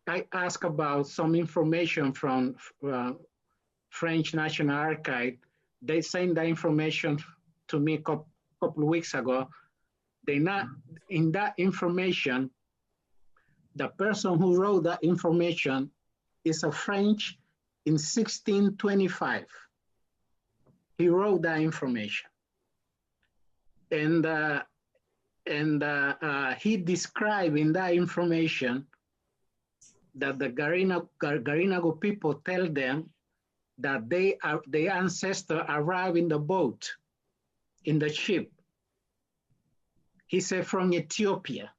I asked about some information from French National Archive. They sent that information to me a couple of weeks ago. They not in that information. The person who wrote that information is a French in 1625. He wrote that information, and he described in that information that the Garinago people tell them that their ancestor arrived in the boat, in the ship. He said from Ethiopia.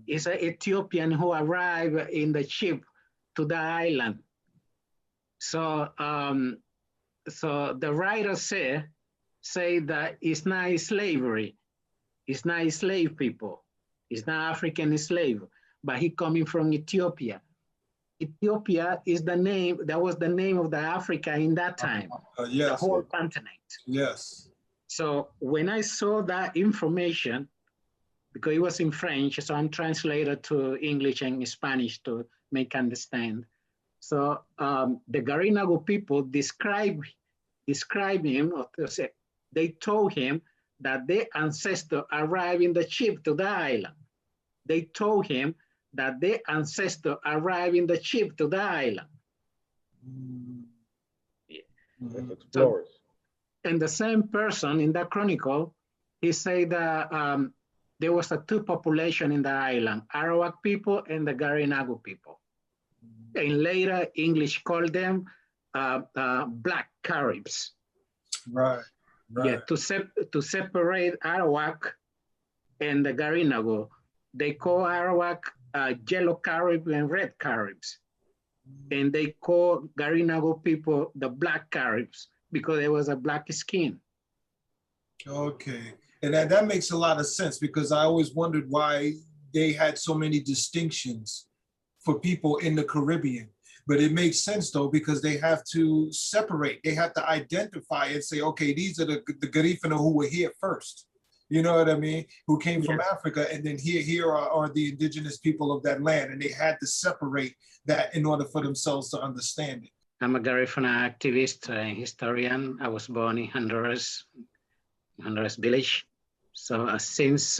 It's an Ethiopian who arrived in the ship to the island. So, so the writer say that it's not slavery, it's not slave people, it's not African slave, but he coming from Ethiopia. Ethiopia is the name, that was the name of the Africa in that time, yes, the whole continent. Yes. So when I saw that information, because it was in French, so I'm translated to English and Spanish to make understand. So the Garinago people describe him, they told him that their ancestor arrived in the ship to the island. They told him that their ancestor arrived in the ship to the island. Yeah. Explorers. So, and the same person in that chronicle, he said that there was a two population in the island, Arawak people and the Garinago people. And later English called them Black Caribs. Right. Yeah, to separate Arawak and the Garinago, they call Arawak yellow Carib and red Caribs. And they call Garinago people the Black Caribs because there was a black skin. Okay. And that makes a lot of sense, because I always wondered why they had so many distinctions for people in the Caribbean. But it makes sense though, because they have to separate, they have to identify and say, okay, these are the Garifuna who were here first. You know what I mean? Who came from Africa, and then here are the indigenous people of that land. And they had to separate that in order for themselves to understand it. I'm a Garifuna activist and historian. I was born in Honduras village. So since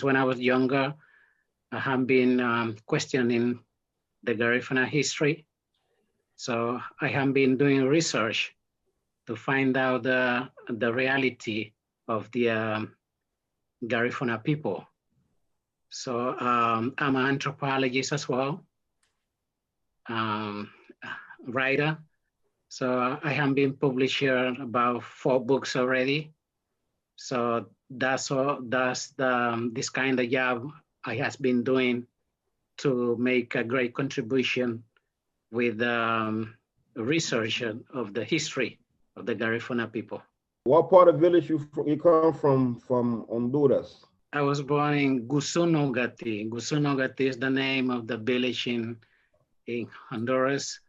when I was younger, I have been questioning the Garifuna history. So I have been doing research to find out the reality of the Garifuna people. So I'm an anthropologist as well, writer. So I have been published here about 4 books already. So that's this kind of job I has been doing to make a great contribution with research of the history of the Garifuna people. What part of village you come from Honduras? I was born in Gusunogati. Gusunogati is the name of the village in Honduras,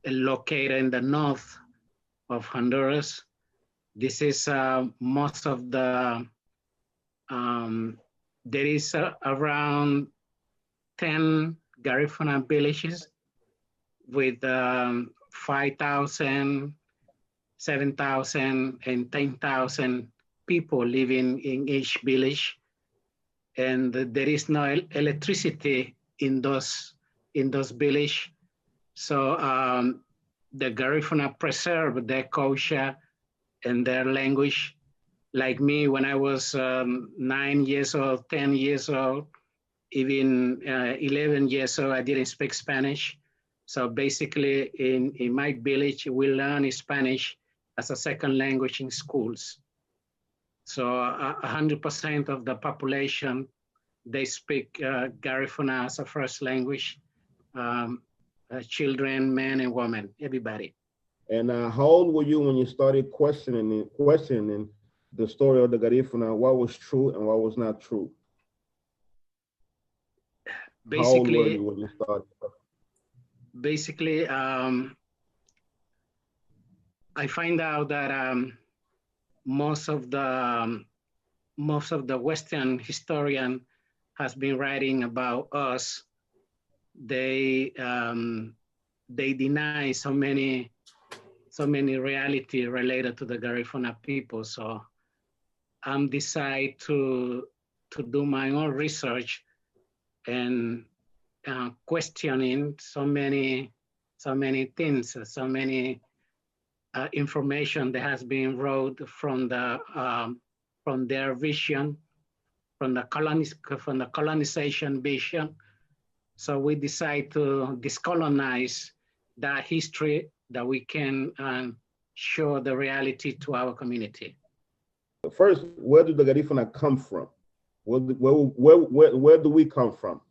located in the north of Honduras. This is most of the, there is around 10 Garifuna villages with 5,000, 7,000, and 10,000 people living in each village. And there is no electricity in those villages. So the Garifuna preserve their culture and their language. Like me, when I was 9 years old, 10 years old, even 11 years old, I didn't speak Spanish. So basically in my village, we learn Spanish as a second language in schools. So 100% of the population, they speak Garifuna as a first language. Children, men and women, everybody. And how old were you when you started questioning the story of the Garifuna? What was true and what was not true? Basically, how old were you when you started? Basically, I find out that most of the Western historian, has been writing about us, they deny so many reality related to the Garifuna people. So I'm decided to do my own research and questioning so many things, so many information that has been wrote from their vision, from the colonization vision. So we decide to discolonize that history that we can show the reality to our community. First, where do the Garifuna come from? Where do we come from?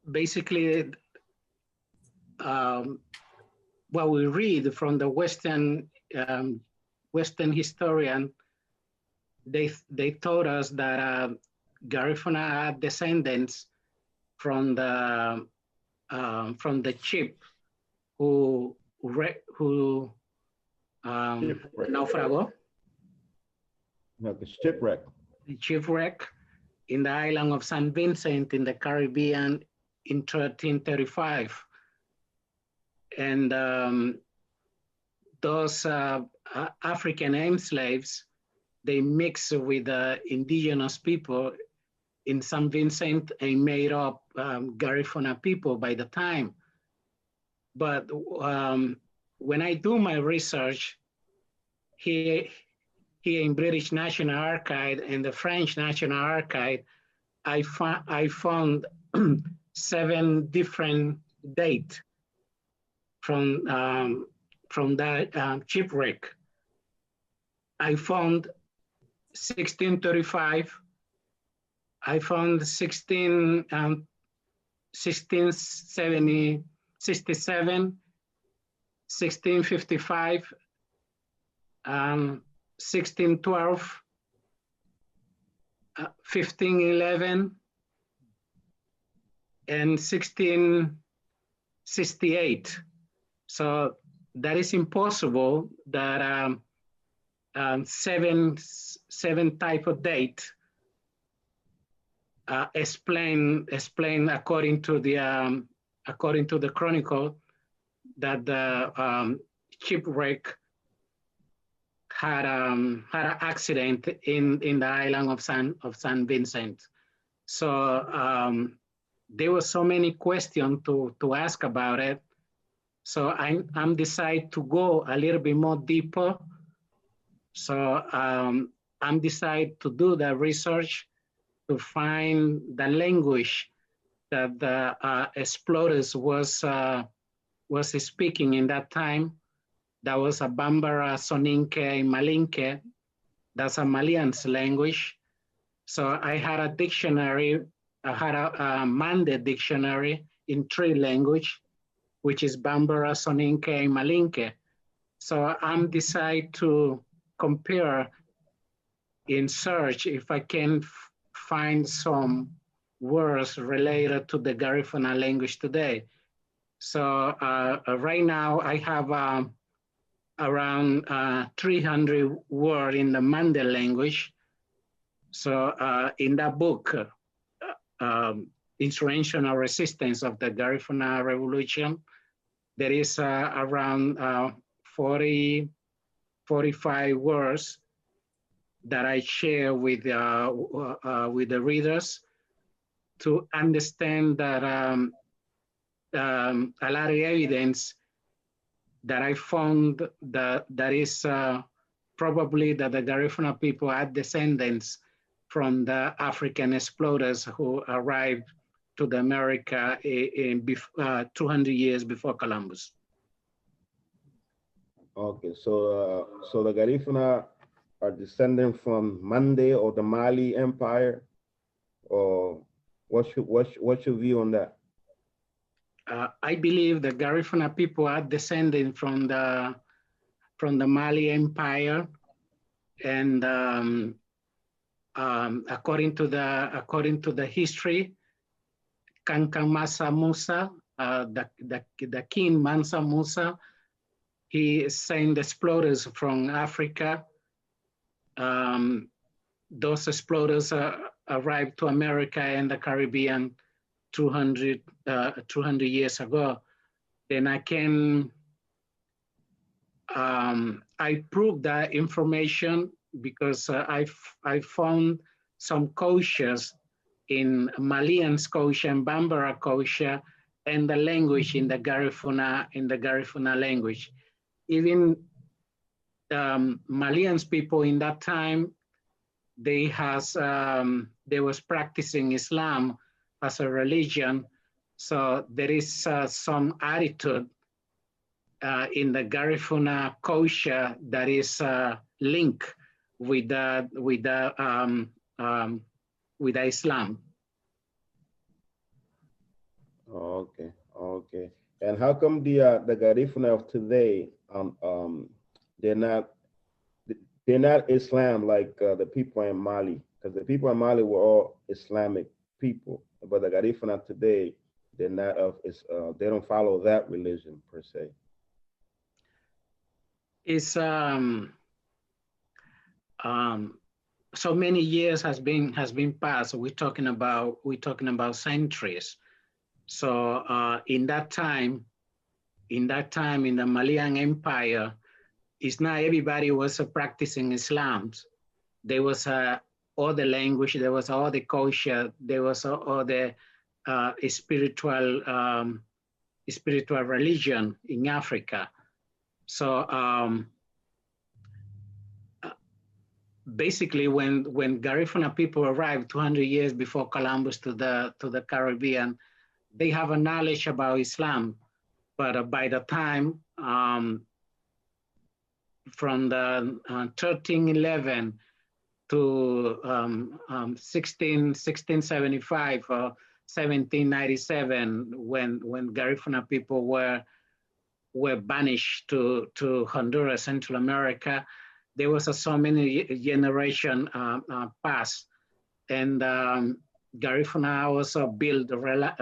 Basically, what we read from the Western historian, they told us that Garifuna are descendants from the chief who naufragó. No, the shipwreck. The shipwreck in the island of Saint Vincent in the Caribbean in 1335. And those African enslaves, they mix with the indigenous people in Saint Vincent and made up Garifuna people by the time. But when I do my research here in British National Archive and the French National Archive, I found 7 different dates from that shipwreck. I found 1635. I found 1667, 1655, 1612, 1511, and 1668. So that is impossible that seven type of date explain according to the chronicle that the shipwreck had an accident in the island of Saint Vincent. So there were so many questions to ask about it. So I'm decided to go a little bit more deeper. So I'm decided to do the research to find the language that the explorers was speaking in that time. That was a Bambara, Soninke, Malinke. That's a Malian's language. So I had a dictionary. I had a Mande dictionary in 3 languages, which is Bambara, Soninke, and Malinke. So I'm decided to compare in search if I can find some words related to the Garifuna language today. So right now I have around 300 words in the Mande language. So in that book, Insurrectional Resistance of the Garifuna Revolution, there is around 45 words that I share with the readers to understand that a lot of evidence that I found that is probably that the Garifuna people are descendants from the African explorers who arrived to the America in 200 years before Columbus. Okay, so so the Garifuna are descendant from Mande or the Mali Empire, or what's your view on that? I believe the Garifuna people are descended from the Mali Empire, and according to the history, Kankan Mansa Musa, the king Mansa Musa, he sent explorers from Africa. Those explorers arrived to America and the Caribbean 200 years ago, then I can, I prove that information because I found some cultures in Malian Scotia and Bambara Scotia, and the language in the Garifuna language. Even Malians people in that time, they was practicing Islam as a religion. So there is some attitude in the Garifuna culture that is linked with Islam. Okay, okay. And how come the Garifuna of today, they're not Islam like the people in Mali? Because the people in Mali were all Islamic people, but the Garifuna today, they're not of they don't follow that religion per se. It's so many years has been passed. We're talking about centuries. So in that time in the Malian Empire, it's not everybody was practicing Islam. There was all the language, there was all the culture, there was all the spiritual religion in Africa. So basically, when Garifuna people arrived 200 years before Columbus to the Caribbean, they have a knowledge about Islam, but by the time from the 1311 to 1675 or 1797, when Garifuna people were banished to Honduras, Central America, there was so many generation passed, and Garifuna also built a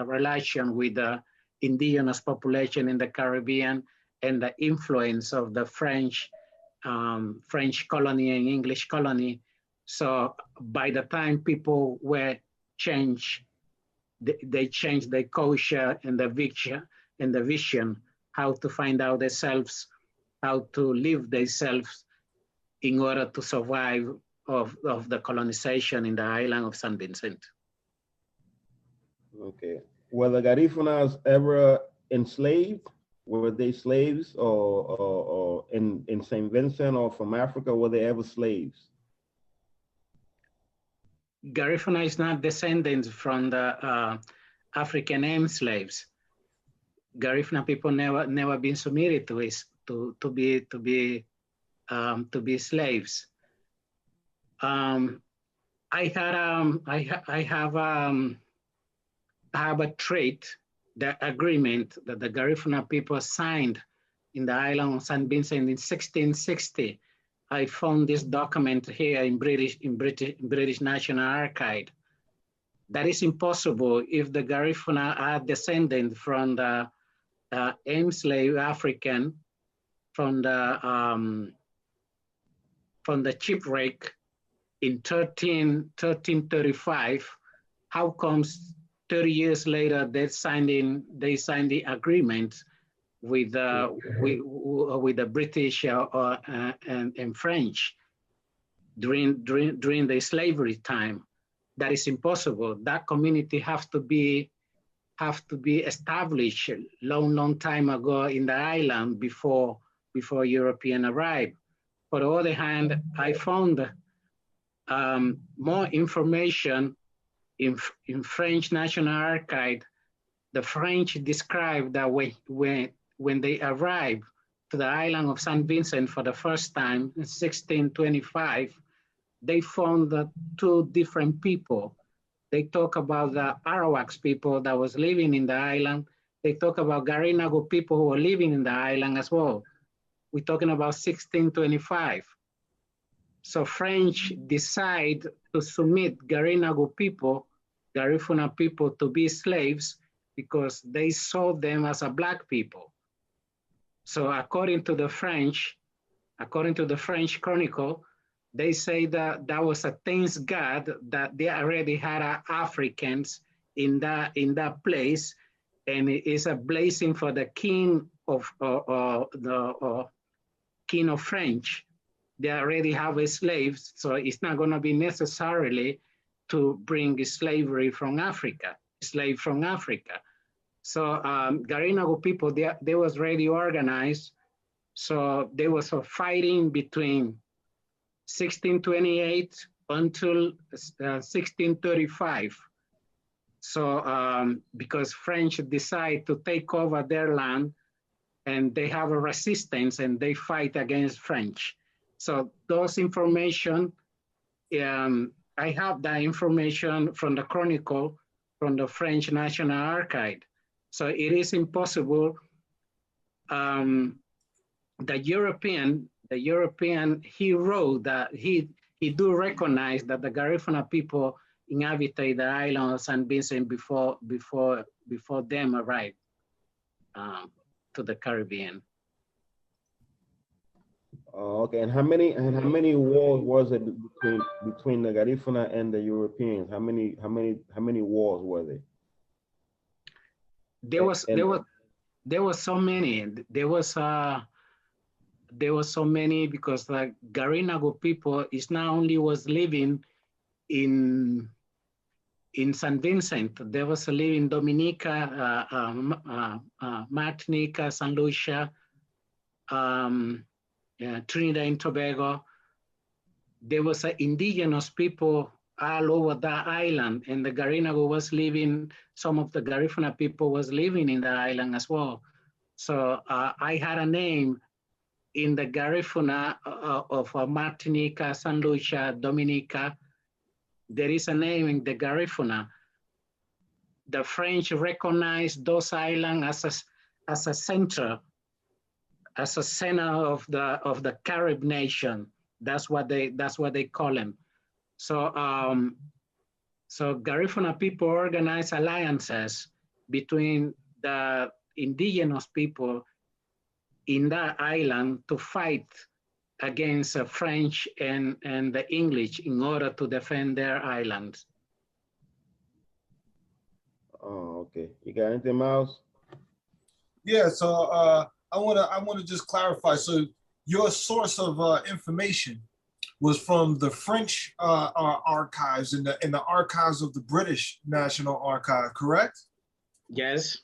relation with the indigenous population in the Caribbean and the influence of the French colony and English colony. So by the time people were changed, they changed their culture and the vision, how to find out themselves, how to live themselves in order to survive of the colonization in the island of Saint Vincent. Okay. Were the Garifunas ever enslaved? Were they slaves or in Saint Vincent or from Africa, were they ever slaves? Garifuna is not descendants from the African slaves. Garifuna people never been submitted to be slaves. I have a trait, the agreement that the Garifuna people signed in the island of Saint Vincent in 1660. I found this document here in British National Archive. That is impossible if the Garifuna are descendant from the enslaved African, from the shipwreck in 1335. How comes 30 years later they signed the agreement with the British and French during the slavery time? That is impossible. That community have to be established long time ago in the island before European arrived. On the other hand, I found more information in French National Archive. The French described that when they arrived to the island of Saint Vincent for the first time in 1625, they found two different people. They talk about the Arawak people that was living in the island. They talk about Garinago people who were living in the island as well. We're talking about 1625. So French decide to submit Garinago people, Garifuna people, to be slaves because they saw them as a Black people. So according to the French Chronicle, they say that that was a thanks God that they already had Africans in that place, and it is a blessing for the king of the king of French. They already have slaves, so it's not going to be necessarily to bring slavery from Africa, slave from Africa. So Garinago people, they was already organized. So there was a fighting between 1628 until 1635. So because French decide to take over their land, and they have a resistance and they fight against French. So those information, I have that information from the Chronicle, from the French National Archive. So it is impossible. The European, he wrote that he do recognize that the Garifuna people inhabited the island of Saint Vincent before them arrived to the Caribbean. Okay, and how many wars was it between the Garifuna and the Europeans? How many wars were there? There was so many. There was so many because the Garinago people is not only was living in Saint Vincent. There was a living Dominica, Martinica, St. Lucia, Trinidad and Tobago. There was indigenous people all over that island, and the Garinago was living, some of the Garifuna people was living in the island as well. So I had a name in the Garifuna of Martinica, St. Lucia, Dominica. There is a name in the Garifuna. The French recognized those islands as a center of the Carib nation. That's what they call them. So so Garifuna people organize alliances between the indigenous people in that island to fight against the French and the English in order to defend their islands. Oh, okay. You got anything else? Yeah. So I wanna just clarify. So your source of information was from the French archives and the archives of the British National Archive, correct? Yes.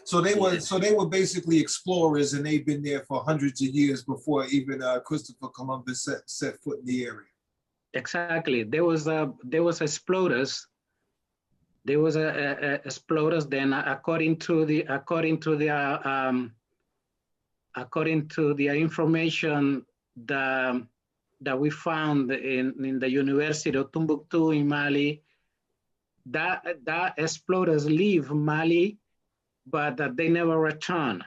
So they were basically explorers, and they've been there for hundreds of years before even Christopher Columbus set foot in the area. Exactly. There was explorers. There was explorers. Then according to the information that we found in the University of Timbuktu in Mali, that explorers leave Mali, but they never return.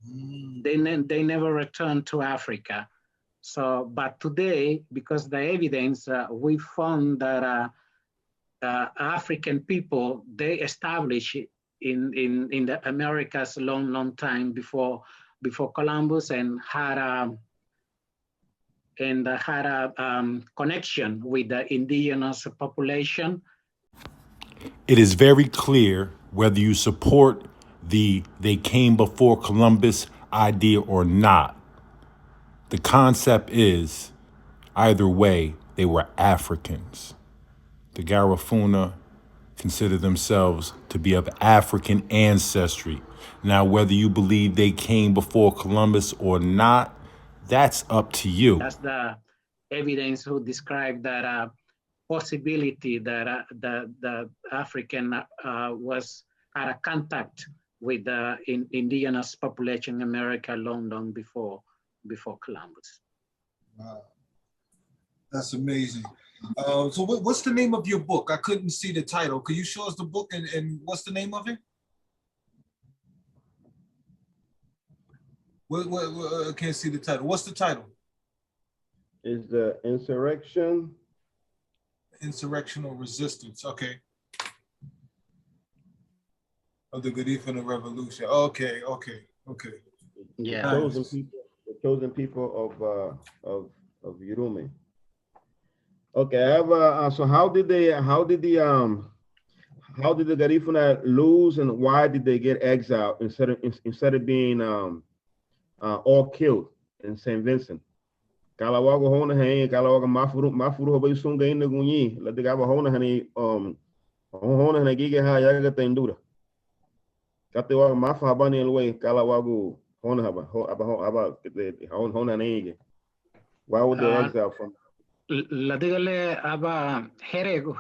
They never return to Africa. So, but today, because the evidence, we found that African people, they established in the Americas long time before Columbus, and had a connection with the indigenous population. It is very clear whether you support the "they came before Columbus" idea or not. The concept is, either way, they were Africans. The Garifuna consider themselves to be of African ancestry. Now, whether you believe they came before Columbus or not, that's up to you. That's the evidence who described that possibility that the African had a contact with the indigenous population in America long before Columbus. Wow, that's amazing. So what's the name of your book? I couldn't see the title. Could you show us the book and what's the name of it? I can't see the title. What's the title? Is the Insurrectional Resistance. Okay. Of the Garifuna Revolution. Okay. Yeah. The chosen people of Urume. Okay, I have so how did the Garifuna lose, and why did they get exiled instead of being all killed in Saint Vincent? Kalawago hona hay kalawaga mafuru hoba isunga ina gunyi la de gaba hona hani hona hani giga ha yaga tendura kate wa mafa habani elwe kalawago hona haba haba hona nege. Why would they exile from? La digale aba heregu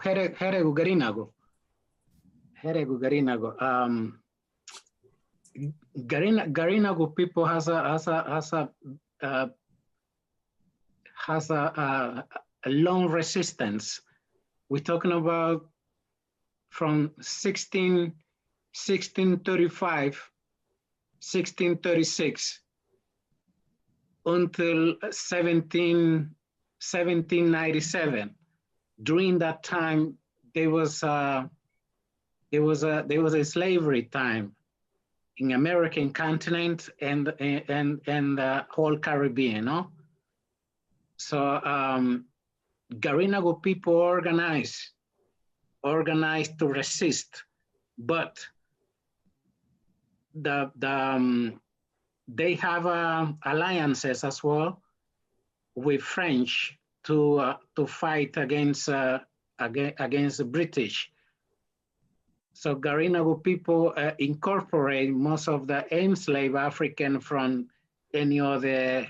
garinago. Garinago people has a long resistance. We're talking about from 1635, 1636 until 1797. During that time, there was a slavery time in American continent and the whole Caribbean, no? So Garinago people organized to resist, but they have alliances as well with French to fight against the British. So Garinago people incorporate most of the enslaved African from any other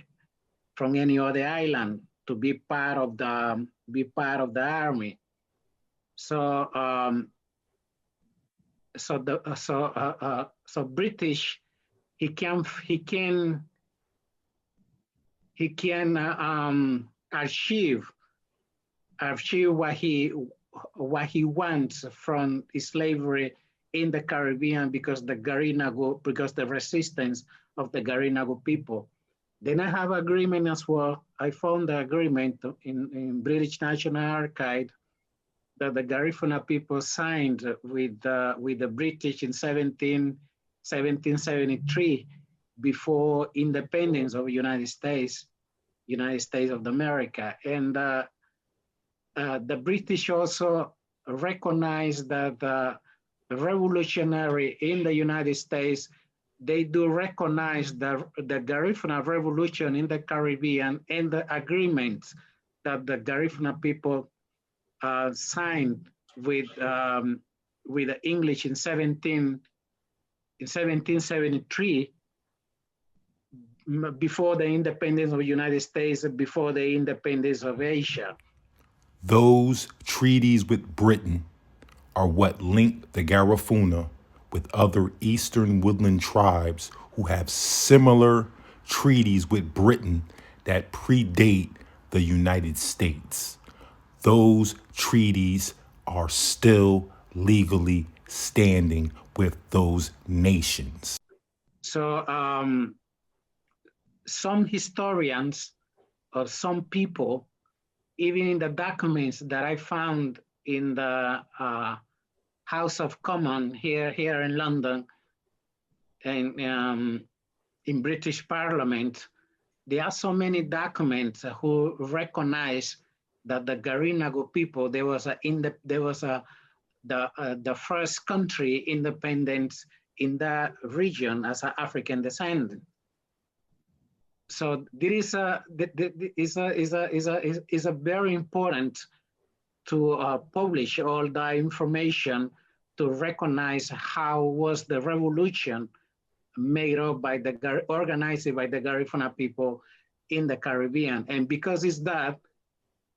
island to be part of the army. So so British he can achieve what he wants from slavery in the Caribbean because the resistance of the Garinago people. Then I have agreement as well. I found the agreement in British National Archive that the Garifuna people signed with the British in 1773 before independence of United States of America. And the British also recognized that the revolutionary in the United States, they do recognize the Garifuna Revolution in the Caribbean and the agreements that the Garifuna people signed with the English in 1773, before the independence of the United States, before the independence of Asia. Those treaties with Britain are what link the Garifuna with other eastern woodland tribes who have similar treaties with Britain that predate the United States. Those treaties are still legally standing with those nations. So some historians or some people, even in the documents that I found in the House of Commons here in London and in British Parliament, there are so many documents who recognize that the Garinago people, the first country independence in that region as an African descendant. So there is a very important to publish all the information to recognize how was the revolution made up by organized by the Garifuna people in the Caribbean. And because it's that,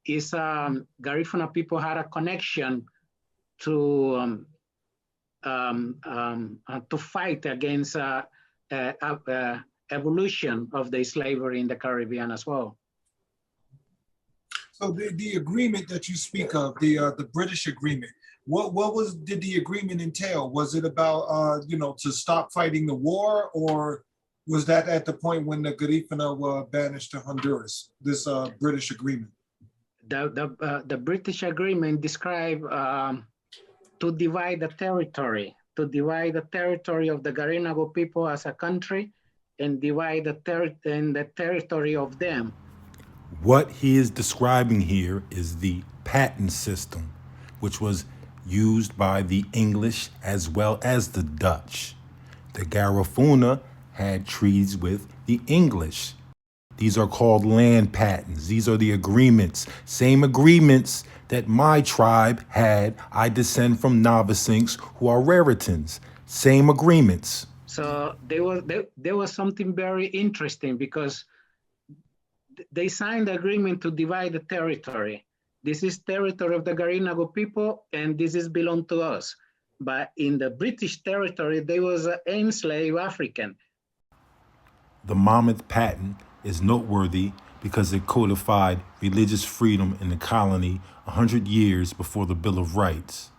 Garifuna people had a connection to fight against evolution of the slavery in the Caribbean as well. So the agreement that you speak of, the British agreement, did the agreement entail? Was it about to stop fighting the war, or was that at the point when the Garifuna were banished to Honduras? This British agreement. The British agreement described to divide the territory of the Garinago people as a country, and divide the territory of them. What he is describing here is the patent system, which was used by the English as well as the Dutch. The Garifuna had treaties with the English. These are called land patents. These are the agreements, same agreements that my tribe had. I descend from Navasinks who are Raritans. Same agreements. So there was something very interesting because they signed the agreement to divide the territory. This is territory of the Garinago people, and this is belong to us. But in the British territory, there was an enslaved African. The Monmouth Patent is noteworthy because it codified religious freedom in the colony 100 years before the Bill of Rights.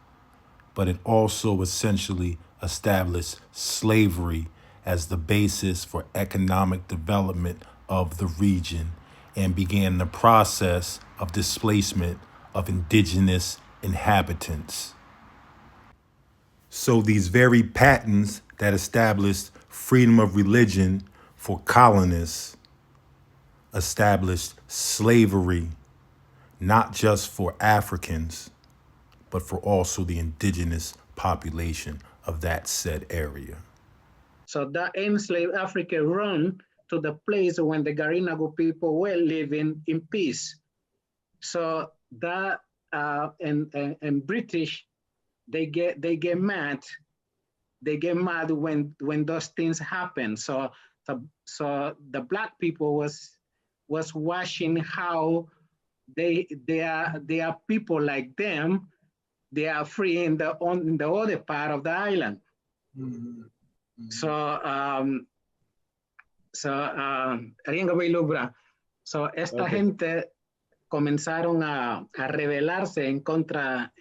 But it also essentially established slavery as the basis for economic development of the region and began the process of displacement of indigenous inhabitants. So these very patents that established freedom of religion for colonists established slavery, not just for Africans, but for also the indigenous population of that said area. So that enslaved African run to the place when the Garinago people were living in peace. So that and British, they get mad. They get mad when those things happen. So the black people was watching how they are people like them. They are free in the other part of the island. Mm-hmm. So esta gente comenzaron a rebelarse en contra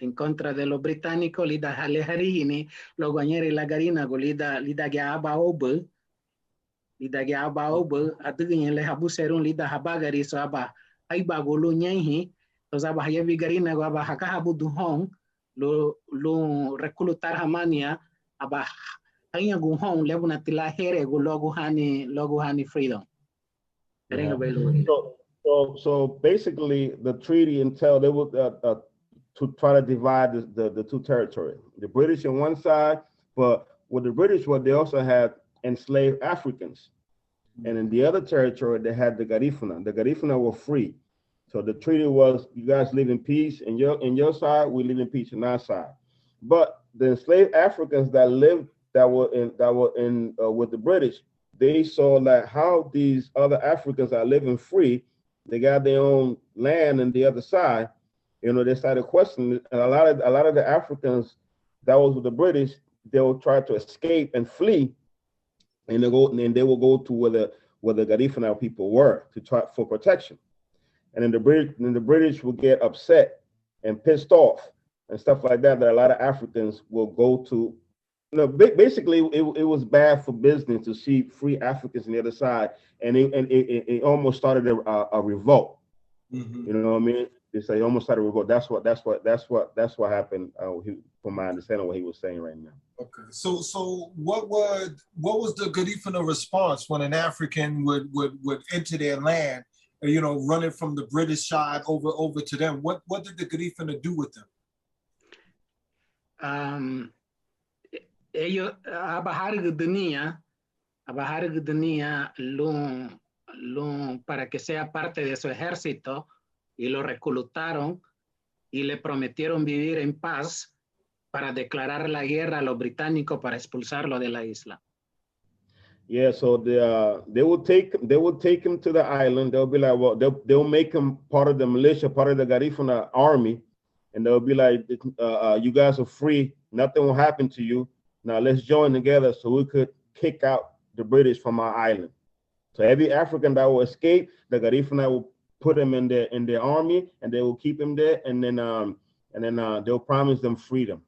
de los británicos, lida haleharini, los guanyeri la Garinago, lida gyaba obu, adigin le habuserun lida habagari so aba ay bagolo nyanhi, so aba hayevi Garinago aba hakahabu duhong, lo reclutar hamania aba hanya guhong lebuna tila here go logo hani freedom. Yeah. So basically, the treaty entailed they would to try to divide the two territories. The British on one side, but with the British, they also had enslaved Africans, and in the other territory they had the Garifuna. The Garifuna were free, so the treaty was: you guys live in peace in your side, we live in peace on our side. But the enslaved Africans that were in with the British, they saw like how these other Africans are living free. They got their own land on the other side. They started questioning. And a lot of the Africans that was with the British, they will try to escape and flee, and they will go to where the Garifuna people were to try for protection. And then the British will get upset and pissed off and stuff like that. That a lot of Africans will go to. Basically, it was bad for business to see free Africans on the other side, and it almost started a revolt. Mm-hmm. You know what I mean? They say almost started a revolt. That's what happened. From my understanding, what he was saying right now. Okay, so what was the Garifuna response when an African would enter their land, running from the British side over to them? What did the Garifuna do with them? Ellos a bajar Gudenia para que sea parte de su ejército, y lo reclutaron y le prometieron vivir en paz para declarar la guerra a los británicos para expulsarlo de la isla. Yeah, so they will take him to the island. They'll be like, well, they'll make him part of the militia, part of the Garifuna army, and they'll be like, you guys are free, nothing will happen to you. Now let's join together so we could kick out the British from our island. So every African that will escape, the Garifuna will put him in their army, and they will keep him there, and then they'll promise them freedom.